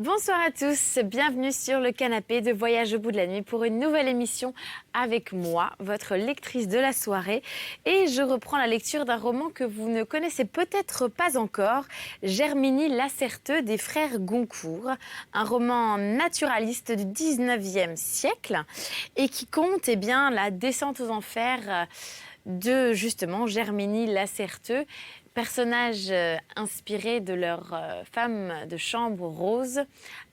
Bonsoir à tous, bienvenue sur le canapé de Voyage au bout de la nuit pour une nouvelle émission avec moi, votre lectrice de la soirée. Et je reprends la lecture d'un roman que vous ne connaissez peut-être pas encore, Germinie Lacerteux des frères Goncourt, un roman naturaliste du 19e siècle et qui compte la descente aux enfers de justement Germinie Lacerteux, personnage inspiré de leur femme de chambre Rose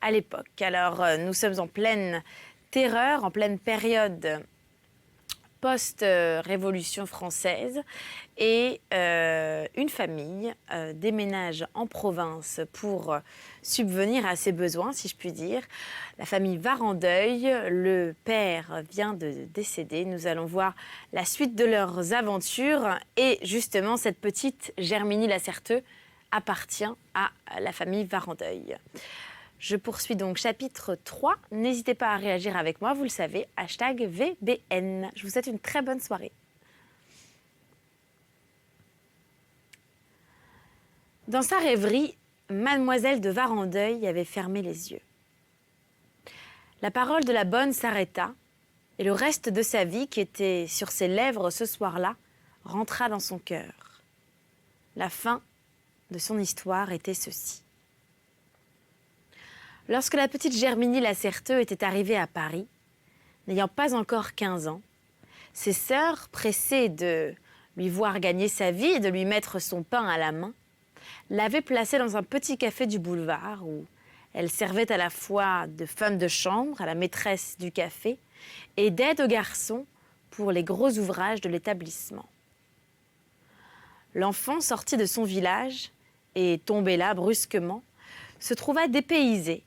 à l'époque. Alors nous sommes en pleine terreur, en pleine période post-Révolution française et une famille déménage en province pour subvenir à ses besoins, si je puis dire. La famille Varandeuil, le père vient de décéder. Nous allons voir la suite de leurs aventures et justement cette petite Germinie Lacerteux appartient à la famille Varandeuil. Je poursuis donc chapitre 3. N'hésitez pas à réagir avec moi, vous le savez, #VBN. Je vous souhaite une très bonne soirée. Dans sa rêverie, mademoiselle de Varandeuil avait fermé les yeux. La parole de la bonne s'arrêta et le reste de sa vie qui était sur ses lèvres ce soir-là rentra dans son cœur. La fin de son histoire était ceci. Lorsque la petite Germinie Lacerteux était arrivée à Paris, n'ayant pas encore 15 ans, ses sœurs, pressées de lui voir gagner sa vie et de lui mettre son pain à la main, l'avaient placée dans un petit café du boulevard où elle servait à la fois de femme de chambre à la maîtresse du café et d'aide aux garçons pour les gros ouvrages de l'établissement. L'enfant sorti de son village et tombé là brusquement se trouva dépaysé,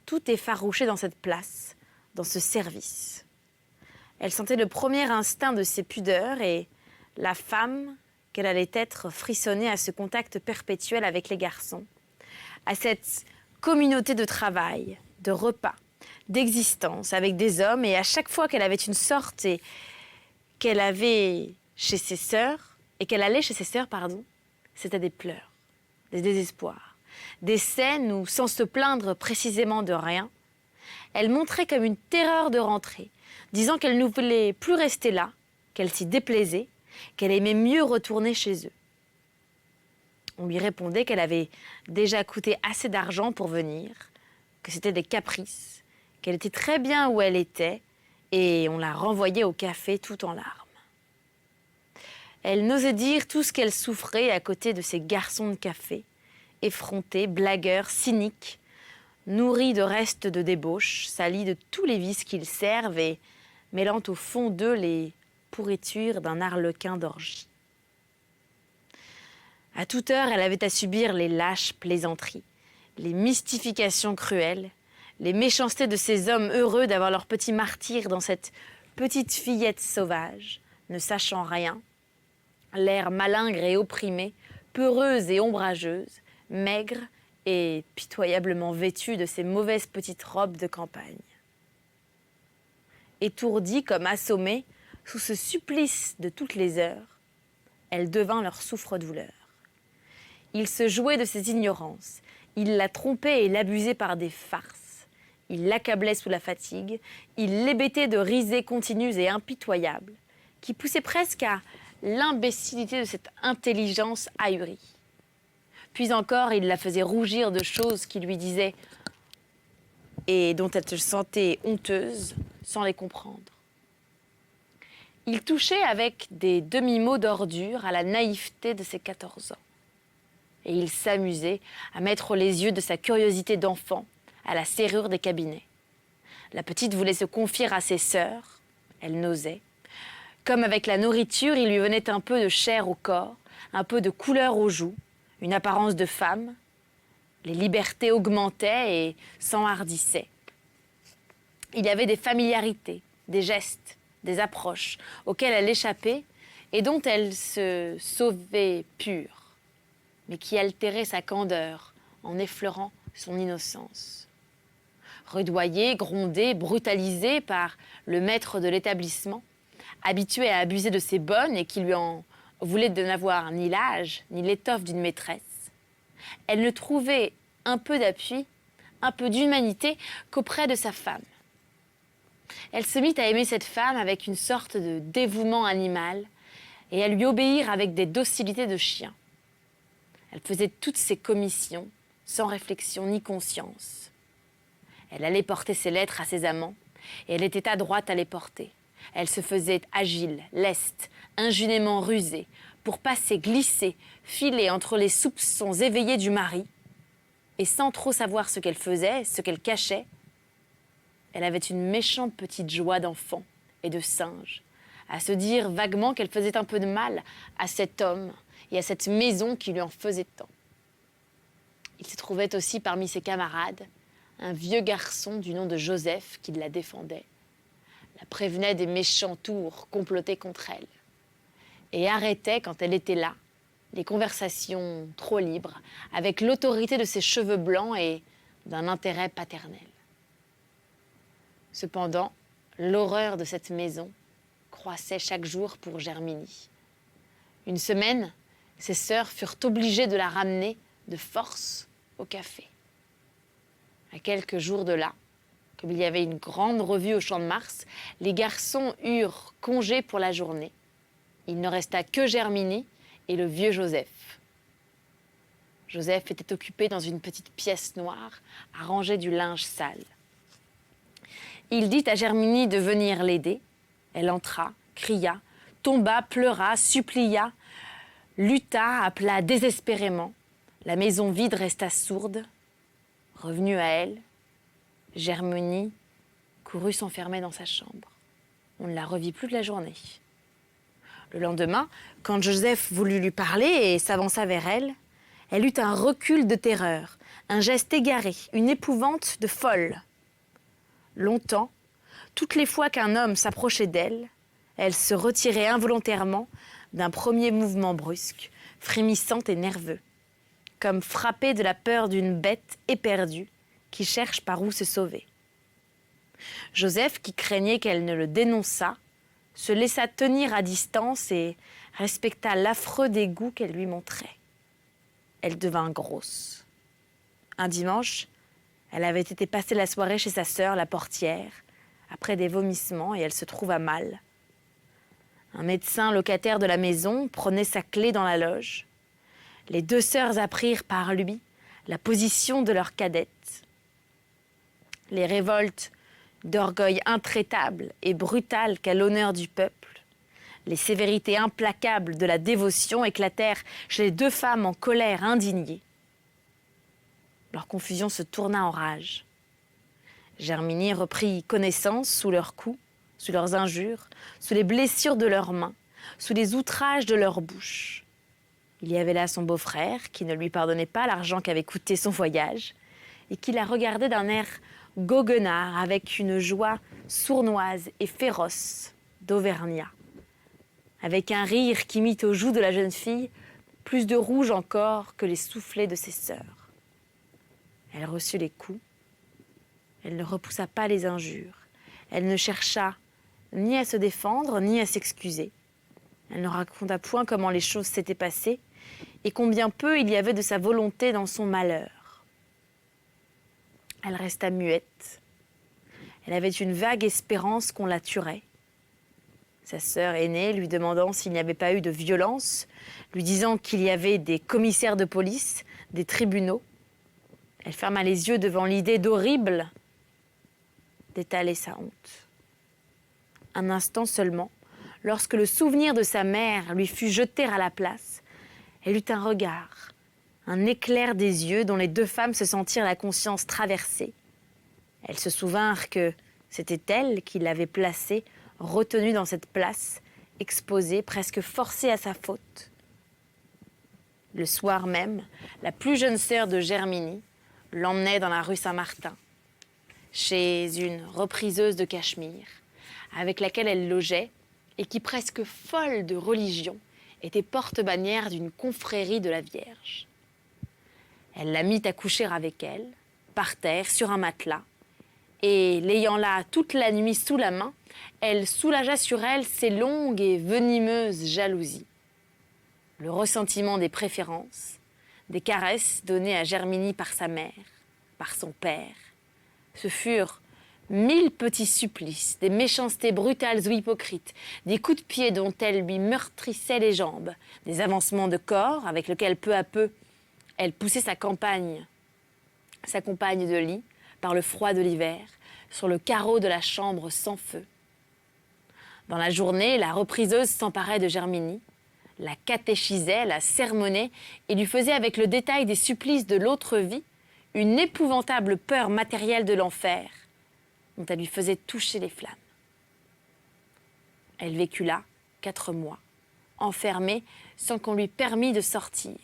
tout effarouché dans cette place, dans ce service. Elle sentait le premier instinct de ses pudeurs et la femme qu'elle allait être frissonnait à ce contact perpétuel avec les garçons, à cette communauté de travail, de repas, d'existence avec des hommes, et à chaque fois qu'elle avait une sorte et qu'elle avait chez ses sœurs, et qu'elle allait chez ses sœurs, c'était des pleurs, des désespoirs. Des scènes où, sans se plaindre précisément de rien, elle montrait comme une terreur de rentrer, disant qu'elle ne voulait plus rester là, qu'elle s'y déplaisait, qu'elle aimait mieux retourner chez eux. On lui répondait qu'elle avait déjà coûté assez d'argent pour venir, que c'était des caprices, qu'elle était très bien où elle était, et on la renvoyait au café tout en larmes. Elle n'osait dire tout ce qu'elle souffrait à côté de ces garçons de café, effrontés, blagueurs, cyniques, nourris de restes de débauche, salis de tous les vices qu'ils servent et mêlant au fond d'eux les pourritures d'un arlequin d'orgie. À toute heure, elle avait à subir les lâches plaisanteries, les mystifications cruelles, les méchancetés de ces hommes heureux d'avoir leur petit martyr dans cette petite fillette sauvage, ne sachant rien, l'air malingre et opprimé, peureuse et ombrageuse, maigre et pitoyablement vêtue de ces mauvaises petites robes de campagne. Étourdie comme assommée, sous ce supplice de toutes les heures, elle devint leur souffre-douleur. Il se jouait de ses ignorances, il la trompait et l'abusait par des farces, il l'accablait sous la fatigue, il l'hébétait de risées continues et impitoyables, qui poussaient presque à l'imbécilité de cette intelligence ahurie. Puis encore, il la faisait rougir de choses qu'il lui disait et dont elle se sentait honteuse sans les comprendre. Il touchait avec des demi-mots d'ordure à la naïveté de ses 14 ans. Et il s'amusait à mettre les yeux de sa curiosité d'enfant à la serrure des cabinets. La petite voulait se confier à ses sœurs, elle n'osait. Comme avec la nourriture, il lui venait un peu de chair au corps, un peu de couleur aux joues, une apparence de femme. Les libertés augmentaient et s'enhardissaient. Il y avait des familiarités, des gestes, des approches auxquelles elle échappait et dont elle se sauvait pure, mais qui altéraient sa candeur en effleurant son innocence. Rudoyée, grondée, brutalisée par le maître de l'établissement, habituée à abuser de ses bonnes et qui lui en voulait de n'avoir ni l'âge ni l'étoffe d'une maîtresse, elle ne trouvait un peu d'appui, un peu d'humanité qu'auprès de sa femme. Elle se mit à aimer cette femme avec une sorte de dévouement animal et à lui obéir avec des docilités de chien. Elle faisait toutes ses commissions sans réflexion ni conscience. Elle allait porter ses lettres à ses amants et elle était adroite à les porter. Elle se faisait agile, leste, ingénuement rusée pour passer, glisser, filer entre les soupçons éveillés du mari et sans trop savoir ce qu'elle faisait, ce qu'elle cachait. Elle avait une méchante petite joie d'enfant et de singe, à se dire vaguement qu'elle faisait un peu de mal à cet homme et à cette maison qui lui en faisait tant. Il se trouvait aussi parmi ses camarades un vieux garçon du nom de Joseph qui la défendait, la prévenait des méchants tours complotés contre elle et arrêtait, quand elle était là, les conversations trop libres avec l'autorité de ses cheveux blancs et d'un intérêt paternel. Cependant, l'horreur de cette maison croissait chaque jour pour Germinie. Une semaine, ses sœurs furent obligées de la ramener de force au café. À quelques jours de là, comme il y avait une grande revue au Champ de Mars, les garçons eurent congé pour la journée. Il ne resta que Germinie et le vieux Joseph. Joseph était occupé dans une petite pièce noire à ranger du linge sale. Il dit à Germinie de venir l'aider. Elle entra, cria, tomba, pleura, supplia, lutta, appela désespérément. La maison vide resta sourde. Revenue à elle, Germinie courut s'enfermer dans sa chambre. On ne la revit plus de la journée. Le lendemain, quand Joseph voulut lui parler et s'avança vers elle, elle eut un recul de terreur, un geste égaré, une épouvante de folle. Longtemps, toutes les fois qu'un homme s'approchait d'elle, elle se retirait involontairement d'un premier mouvement brusque, frémissant et nerveux, comme frappée de la peur d'une bête éperdue qui cherche par où se sauver. Joseph, qui craignait qu'elle ne le dénonçât, se laissa tenir à distance et respecta l'affreux dégoût qu'elle lui montrait. Elle devint grosse. Un dimanche, elle avait été passer la soirée chez sa sœur, la portière, après des vomissements, et elle se trouva mal. Un médecin locataire de la maison prenait sa clé dans la loge. Les deux sœurs apprirent par lui la position de leur cadette. Les révoltes d'orgueil intraitable et brutal qu'à l'honneur du peuple, les sévérités implacables de la dévotion éclatèrent chez les deux femmes en colère indignée. Leur confusion se tourna en rage. Germinie reprit connaissance sous leurs coups, sous leurs injures, sous les blessures de leurs mains, sous les outrages de leur bouche. Il y avait là son beau-frère qui ne lui pardonnait pas l'argent qu'avait coûté son voyage et qui la regardait d'un air goguenard avec une joie sournoise et féroce d'Auvergnat, avec un rire qui mit aux joues de la jeune fille plus de rouge encore que les soufflets de ses sœurs. Elle reçut les coups. Elle ne repoussa pas les injures. Elle ne chercha ni à se défendre, ni à s'excuser. Elle ne raconta point comment les choses s'étaient passées et combien peu il y avait de sa volonté dans son malheur. Elle resta muette. Elle avait une vague espérance qu'on la tuerait. Sa sœur aînée lui demandant s'il n'y avait pas eu de violence, lui disant qu'il y avait des commissaires de police, des tribunaux. Elle ferma les yeux devant l'idée d'horrible d'étaler sa honte. Un instant seulement, lorsque le souvenir de sa mère lui fut jeté à la place, elle eut un regard, un éclair des yeux dont les deux femmes se sentirent la conscience traversée. Elles se souvinrent que c'était elle qui l'avait placée, retenue dans cette place, exposée, presque forcée à sa faute. Le soir même, la plus jeune sœur de Germinie l'emmenait dans la rue Saint-Martin, chez une repriseuse de Cachemire, avec laquelle elle logeait et qui, presque folle de religion, était porte-bannière d'une confrérie de la Vierge. Elle la mit à coucher avec elle, par terre, sur un matelas, et, l'ayant là toute la nuit sous la main, elle soulagea sur elle ses longues et venimeuses jalousies. Le ressentiment des préférences, des caresses données à Germinie par sa mère, par son père. Ce furent 1000 petits supplices, des méchancetés brutales ou hypocrites, des coups de pied dont elle lui meurtrissait les jambes, des avancements de corps avec lesquels peu à peu elle poussait sa compagne de lit, par le froid de l'hiver, sur le carreau de la chambre sans feu. Dans la journée, la repriseuse s'emparait de Germinie, la catéchisait, la sermonnait et lui faisait avec le détail des supplices de l'autre vie une épouvantable peur matérielle de l'enfer, dont elle lui faisait toucher les flammes. Elle vécut là 4 mois, enfermée sans qu'on lui permît de sortir.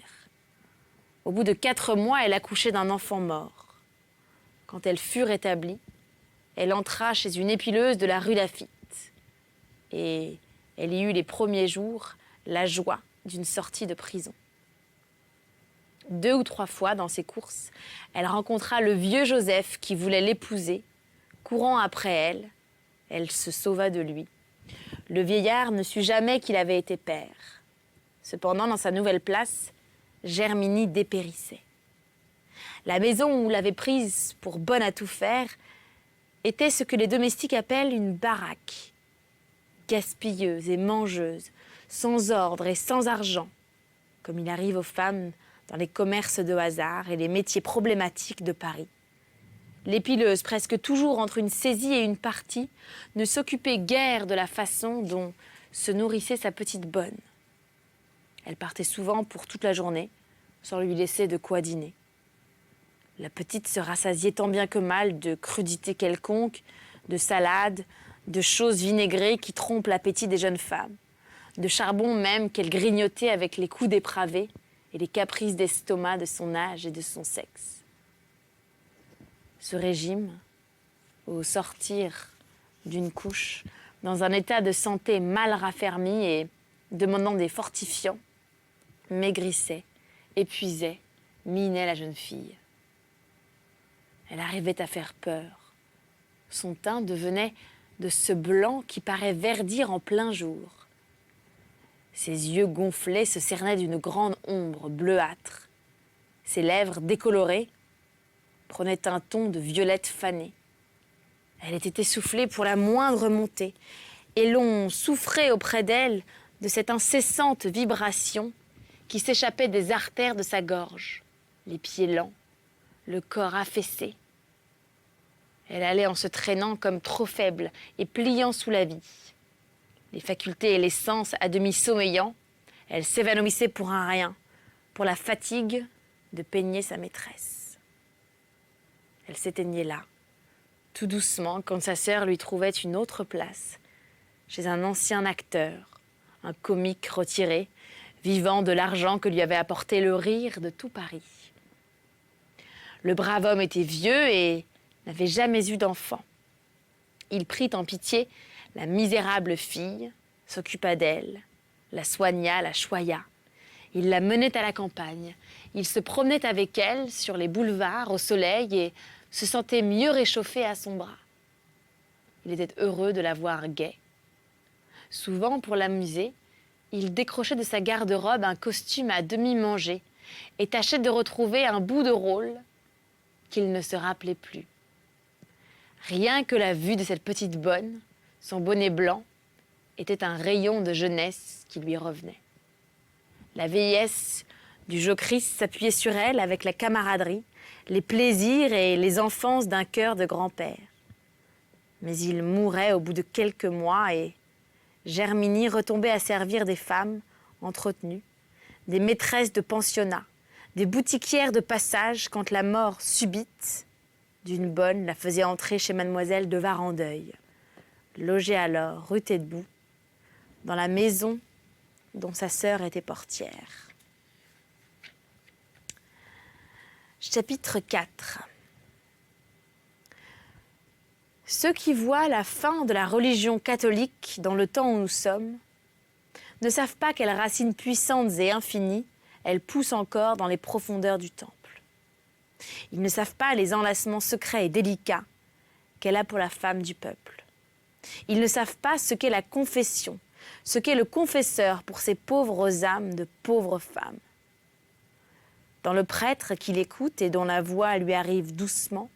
Au bout de 4 mois, elle accouchait d'un enfant mort. Quand elle fut rétablie, elle entra chez une épileuse de la rue Laffitte. Et elle y eut les premiers jours la joie d'une sortie de prison. 2 ou 3 fois dans ses courses, elle rencontra le vieux Joseph qui voulait l'épouser. Courant après elle, elle se sauva de lui. Le vieillard ne sut jamais qu'il avait été père. Cependant, dans sa nouvelle place, Germinie dépérissait. La maison où l'avait prise pour bonne à tout faire était ce que les domestiques appellent une baraque. Gaspilleuse et mangeuse, sans ordre et sans argent, comme il arrive aux femmes dans les commerces de hasard et les métiers problématiques de Paris. L'épileuse, presque toujours entre une saisie et une partie, ne s'occupait guère de la façon dont se nourrissait sa petite bonne. Elle partait souvent pour toute la journée, sans lui laisser de quoi dîner. La petite se rassasiait tant bien que mal de crudités quelconques, de salades, de choses vinaigrées qui trompent l'appétit des jeunes femmes, de charbon même qu'elle grignotait avec les coups dépravés et les caprices d'estomac de son âge et de son sexe. Ce régime, au sortir d'une couche, dans un état de santé mal raffermi et demandant des fortifiants, maigrissait, épuisait, minait la jeune fille. Elle arrivait à faire peur. Son teint devenait de ce blanc qui paraît verdir en plein jour. Ses yeux gonflés se cernaient d'une grande ombre bleuâtre. Ses lèvres décolorées prenaient un ton de violette fanée. Elle était essoufflée pour la moindre montée, et l'on souffrait auprès d'elle de cette incessante vibration qui s'échappait des artères de sa gorge, les pieds lents, le corps affaissé. Elle allait en se traînant comme trop faible et pliant sous la vie. Les facultés et les sens à demi sommeillants, elle s'évanouissait pour un rien, pour la fatigue de peigner sa maîtresse. Elle s'éteignait là, tout doucement, quand sa sœur lui trouvait une autre place, chez un ancien acteur, un comique retiré, vivant de l'argent que lui avait apporté le rire de tout Paris. Le brave homme était vieux et n'avait jamais eu d'enfant. Il prit en pitié la misérable fille, s'occupa d'elle, la soigna, la choya. Il la menait à la campagne. Il se promenait avec elle sur les boulevards au soleil et se sentait mieux réchauffé à son bras. Il était heureux de la voir gaie. Souvent, pour l'amuser, il décrochait de sa garde-robe un costume à demi mangé et tâchait de retrouver un bout de rôle qu'il ne se rappelait plus. Rien que la vue de cette petite bonne, son bonnet blanc, était un rayon de jeunesse qui lui revenait. La vieillesse du jocrisse s'appuyait sur elle avec la camaraderie, les plaisirs et les enfances d'un cœur de grand-père. Mais il mourait au bout de quelques mois et Germinie retombait à servir des femmes entretenues, des maîtresses de pensionnat, des boutiquières de passage quand la mort subite d'une bonne la faisait entrer chez mademoiselle de Varandeuil, logée alors rue Taitbout, dans la maison dont sa sœur était portière. Chapitre 4. Ceux qui voient la fin de la religion catholique dans le temps où nous sommes ne savent pas quelles racines puissantes et infinies elle pousse encore dans les profondeurs du temple. Ils ne savent pas les enlacements secrets et délicats qu'elle a pour la femme du peuple. Ils ne savent pas ce qu'est la confession, ce qu'est le confesseur pour ces pauvres âmes de pauvres femmes. dans le prêtre qui l'écoute et dont la voix lui arrive doucement.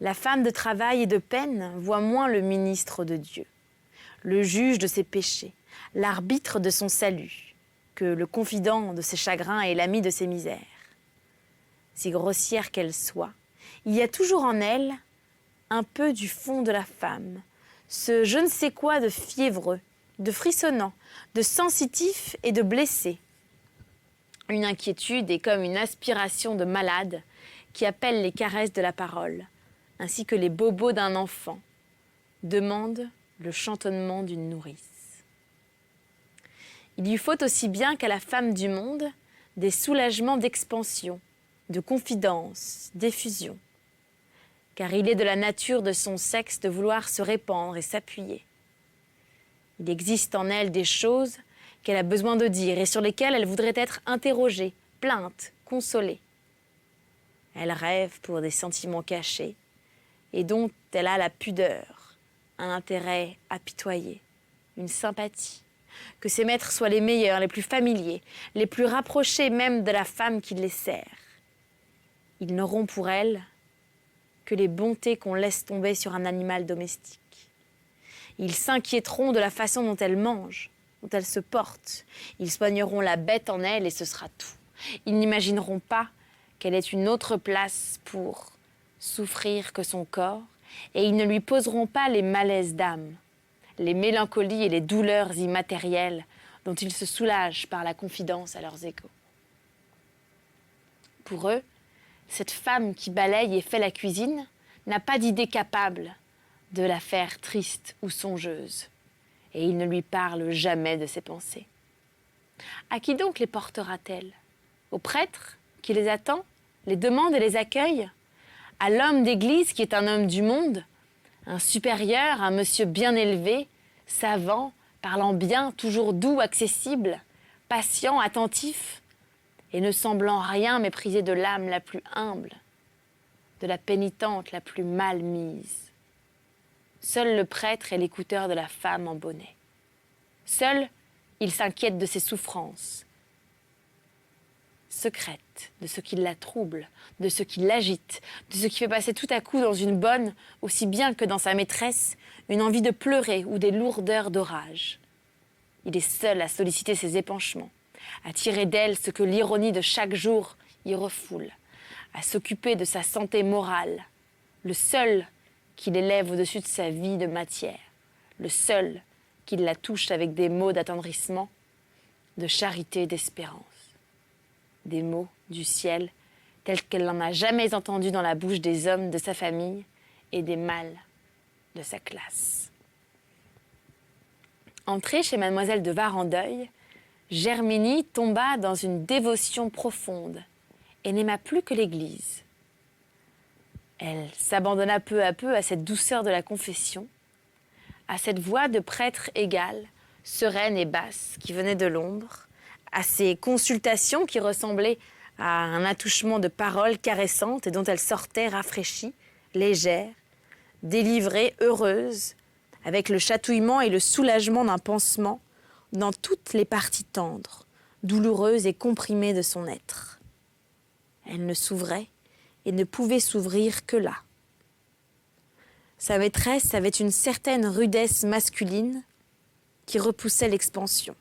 La femme de travail et de peine voit moins le ministre de Dieu, le juge de ses péchés, l'arbitre de son salut, que le confident de ses chagrins et l'ami de ses misères. Si grossière qu'elle soit, il y a toujours en elle un peu du fond de la femme, ce je ne sais quoi de fiévreux, de frissonnant, de sensitif et de blessé. Une inquiétude est comme une aspiration de malade qui appelle les caresses de la parole, ainsi que les bobos d'un enfant, demande le chantonnement d'une nourrice. Il lui faut aussi bien qu'à la femme du monde des soulagements d'expansion, de confidence, d'effusion, car il est de la nature de son sexe de vouloir se répandre et s'appuyer. Il existe en elle des choses qu'elle a besoin de dire et sur lesquelles elle voudrait être interrogée, plainte, consolée. Elle rêve pour des sentiments cachés et dont elle a la pudeur, un intérêt apitoyé, une sympathie, que ses maîtres soient les meilleurs, les plus familiers, les plus rapprochés même de la femme qui les sert. Ils n'auront pour elle que les bontés qu'on laisse tomber sur un animal domestique. Ils s'inquiéteront de la façon dont elle mange, dont elle se porte. Ils soigneront la bête en elle et ce sera tout. Ils n'imagineront pas qu'elle ait une autre place pour souffrir que son corps et ils ne lui poseront pas les malaises d'âme, les mélancolies et les douleurs immatérielles dont ils se soulagent par la confidence à leurs égaux. Pour eux, cette femme qui balaye et fait la cuisine n'a pas d'idée capable de la faire triste ou songeuse, et il ne lui parle jamais de ses pensées. À qui donc les portera-t-elle? Au prêtre qui les attend, les demande et les accueille? À l'homme d'église qui est un homme du monde, un supérieur, un monsieur bien élevé, savant, parlant bien, toujours doux, accessible, patient, attentif, et ne semblant rien mépriser de l'âme la plus humble, de la pénitente la plus mal mise. Seul le prêtre est l'écouteur de la femme en bonnet. Seul, il s'inquiète de ses souffrances secrètes, de ce qui la trouble, de ce qui l'agite, de ce qui fait passer tout à coup dans une bonne, aussi bien que dans sa maîtresse, une envie de pleurer ou des lourdeurs d'orage. Il est seul à solliciter ses épanchements, à tirer d'elle ce que l'ironie de chaque jour y refoule, à s'occuper de sa santé morale, le seul qui l'élève au-dessus de sa vie de matière, le seul qui la touche avec des mots d'attendrissement, de charité et d'espérance. Des mots du ciel tels qu'elle n'en a jamais entendu dans la bouche des hommes de sa famille et des mâles de sa classe. Entrée chez mademoiselle de Varandeuil, Germinie tomba dans une dévotion profonde et n'aima plus que l'Église. Elle s'abandonna peu à peu à cette douceur de la confession, à cette voix de prêtre égale, sereine et basse qui venait de l'ombre, à ces consultations qui ressemblaient à un attouchement de paroles caressantes et dont elle sortait rafraîchie, légère, délivrée, heureuse, avec le chatouillement et le soulagement d'un pansement dans toutes les parties tendres, douloureuses et comprimées de son être. Elle ne s'ouvrait et ne pouvait s'ouvrir que là. Sa maîtresse avait une certaine rudesse masculine qui repoussait l'expansion.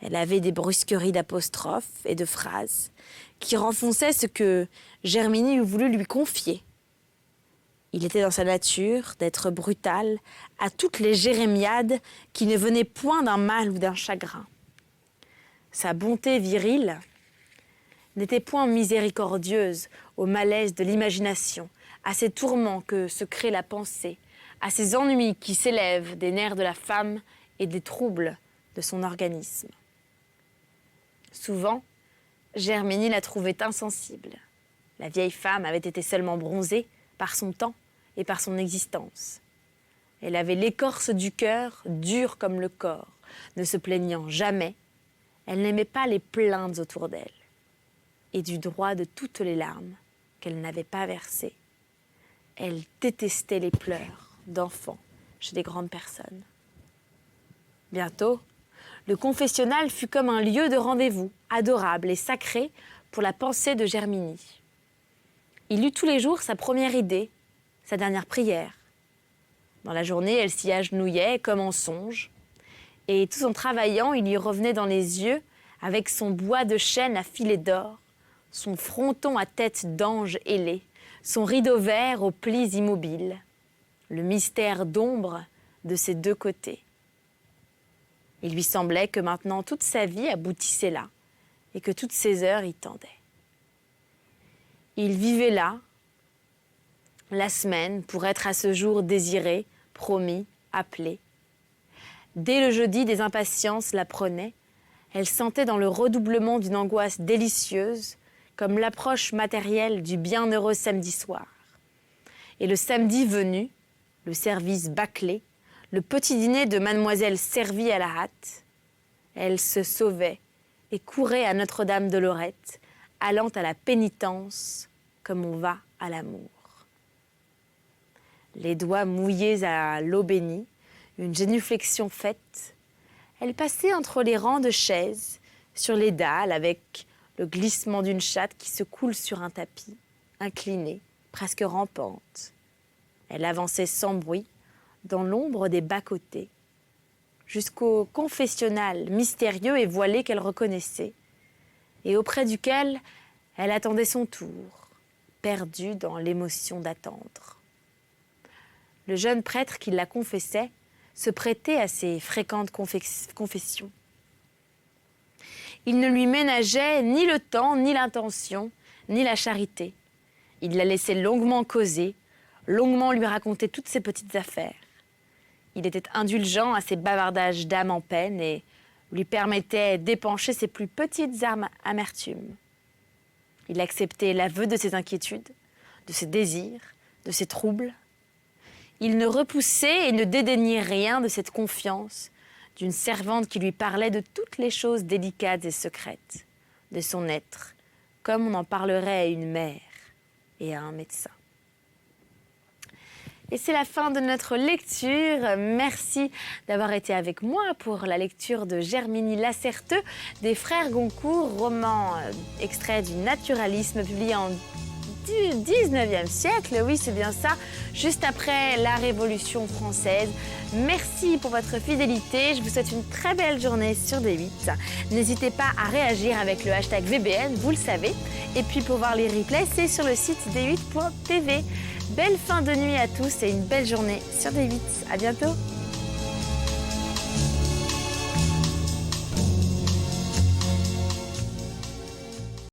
Elle avait des brusqueries d'apostrophes et de phrases qui renfonçaient ce que Germinie eût voulu lui confier. Il était dans sa nature d'être brutal à toutes les jérémiades qui ne venaient point d'un mal ou d'un chagrin. Sa bonté virile n'était point miséricordieuse au malaise de l'imagination, à ces tourments que se crée la pensée, à ces ennuis qui s'élèvent des nerfs de la femme et des troubles de son organisme. Souvent, Germinie la trouvait insensible. La vieille femme avait été seulement bronzée par son temps et par son existence. Elle avait l'écorce du cœur dure comme le corps, ne se plaignant jamais. Elle n'aimait pas les plaintes autour d'elle. Et du droit de toutes les larmes qu'elle n'avait pas versées, elle détestait les pleurs d'enfants chez des grandes personnes. Bientôt, Le confessionnal fut comme un lieu de rendez-vous, adorable et sacré pour la pensée de Germinie. Il eut tous les jours sa première idée, sa dernière prière. Dans la journée, elle s'y agenouillait comme en songe, et tout en travaillant, il lui revenait dans les yeux, avec son bois de chêne à filets d'or, son fronton à tête d'ange ailé, son rideau vert aux plis immobiles, le mystère d'ombre de ses deux côtés. Il lui semblait que maintenant toute sa vie aboutissait là, et que toutes ses heures y tendaient. Il vivait là, la semaine, pour être à ce jour désiré, promis, appelé. Dès le jeudi, des impatiences la prenaient. Elle sentait dans le redoublement d'une angoisse délicieuse, comme l'approche matérielle du bienheureux samedi soir. Et le samedi venu, le service bâclé, le petit dîner de mademoiselle servi à la hâte, elle se sauvait et courait à Notre-Dame de Lorette, allant à la pénitence comme on va à l'amour. Les doigts mouillés à l'eau bénie, une génuflexion faite, elle passait entre les rangs de chaises, sur les dalles, avec le glissement d'une chatte qui se coule sur un tapis, inclinée, presque rampante. Elle avançait sans bruit, dans l'ombre des bas-côtés, jusqu'au confessionnal mystérieux et voilé qu'elle reconnaissait, et auprès duquel elle attendait son tour, perdue dans l'émotion d'attendre. Le jeune prêtre qui la confessait se prêtait à ces fréquentes confessions. Il ne lui ménageait ni le temps, ni l'intention, ni la charité. Il la laissait longuement causer, longuement lui raconter toutes ses petites affaires. Il était indulgent à ses bavardages d'âme en peine et lui permettait d'épancher ses plus petites amertumes. Il acceptait l'aveu de ses inquiétudes, de ses désirs, de ses troubles. Il ne repoussait et ne dédaignait rien de cette confiance d'une servante qui lui parlait de toutes les choses délicates et secrètes de son être, comme on en parlerait à une mère et à un médecin. Et c'est la fin de notre lecture. Merci d'avoir été avec moi pour la lecture de Germinie Lacerteux des Frères Goncourt, roman extrait du naturalisme publié en du 19e siècle, oui c'est bien ça, juste après la Révolution française. Merci pour votre fidélité, je vous souhaite une très belle journée sur D8. N'hésitez pas à réagir avec le hashtag VBN, vous le savez. Et puis pour voir les replays, c'est sur le site d8.tv. Belle fin de nuit à tous et une belle journée sur D8. À bientôt.